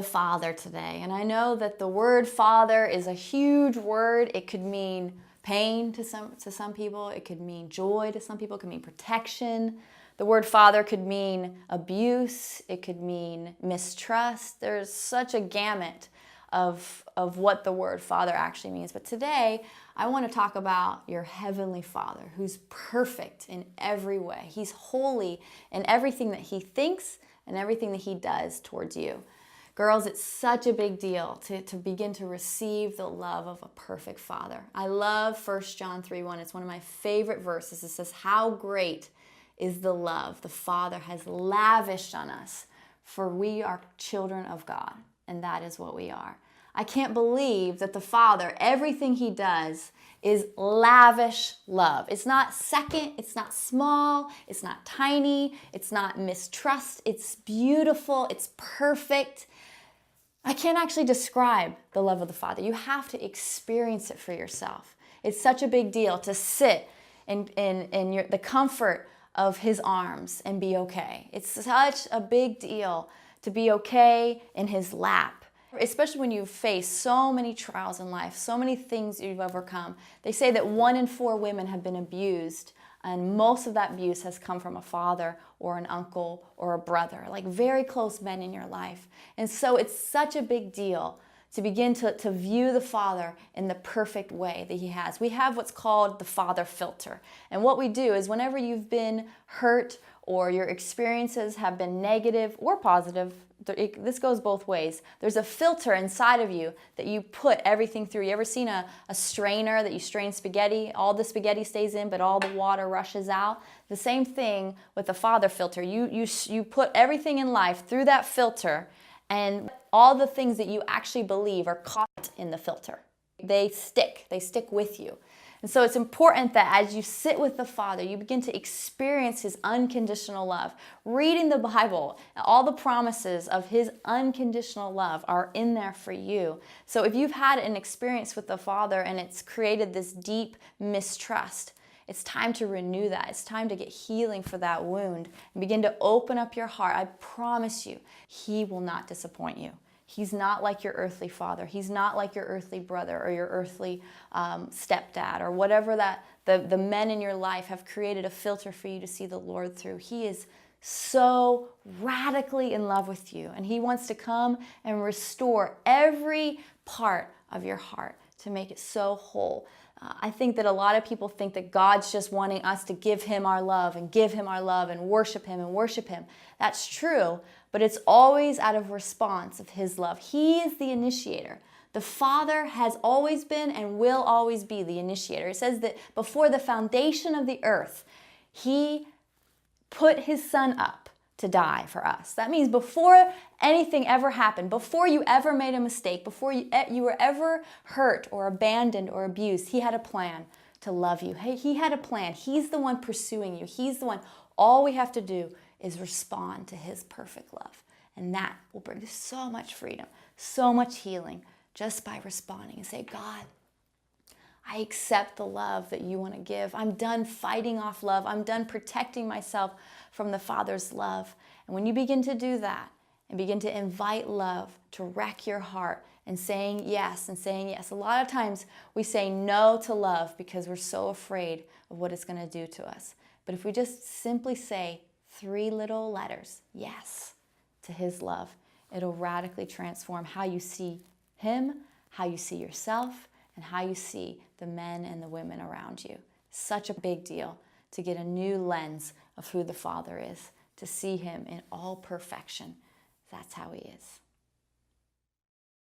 the Father today. And I know that the word Father is a huge word. It could mean pain to some people. It could mean joy to some people. It could mean protection. The word Father could mean abuse. It could mean mistrust. There's such a gamut of what the word Father actually means. But today, I want to talk about your Heavenly Father, who's perfect in every way. He's holy in everything that He thinks and everything that He does towards you. Girls, it's such a big deal to begin to receive the love of a perfect Father. I love 1 John 3:1. It's one of my favorite verses. It says, "How great is the love the Father has lavished on us, for we are children of God." And that is what we are. I can't believe that the Father, everything He does is lavish love. It's not second, it's not small, it's not tiny, it's not mistrust, it's beautiful, it's perfect. I can't actually describe the love of the Father. You have to experience it for yourself. It's such a big deal to sit in the comfort of His arms and be okay. It's such a big deal to be okay in His lap. Especially when you face so many trials in life, so many things you've overcome. They say that 1 in 4 women have been abused, and most of that abuse has come from a father or an uncle or a brother, like very close men in your life. And so it's such a big deal to begin to view the Father in the perfect way that He has. We have what's called the Father filter. And what we do is whenever you've been hurt or your experiences have been negative or positive, this goes both ways. There's a filter inside of you that you put everything through. You ever seen a strainer that you strain spaghetti? All the spaghetti stays in, but all the water rushes out. The same thing with the Father filter. You put everything in life through that filter, and all the things that you actually believe are caught in the filter. They stick with you. And so it's important that as you sit with the Father, you begin to experience His unconditional love. Reading the Bible, all the promises of His unconditional love are in there for you. So if you've had an experience with the Father and it's created this deep mistrust, it's time to renew that. It's time to get healing for that wound and begin to open up your heart. I promise you, He will not disappoint you. He's not like your earthly father. He's not like your earthly brother or your earthly stepdad or whatever that the men in your life have created a filter for you to see the Lord through. He is so radically in love with you, and He wants to come and restore every part of your heart to make it so whole. I think that a lot of people think that God's just wanting us to give Him our love and give Him our love and worship Him and worship Him. That's true, but it's always out of response of His love. He is the initiator. The Father has always been and will always be the initiator. It says that before the foundation of the earth, He put His Son up to die for us. That means before anything ever happened, before you ever made a mistake, before you were ever hurt or abandoned or abused, He had a plan to love you. He had a plan. He's the one pursuing you. He's the one. All we have to do is respond to His perfect love. And that will bring so much freedom, so much healing, just by responding and say, God, I accept the love that you want to give. I'm done fighting off love. I'm done protecting myself from the Father's love. And when you begin to do that and begin to invite love to wreck your heart and saying yes, a lot of times we say no to love because we're so afraid of what it's going to do to us. But if we just simply say 3 little letters, yes, to His love, it'll radically transform how you see Him, how you see yourself, and how you see the men and the women around you. Such a big deal to get a new lens of who the Father is, to see Him in all perfection. That's how He is.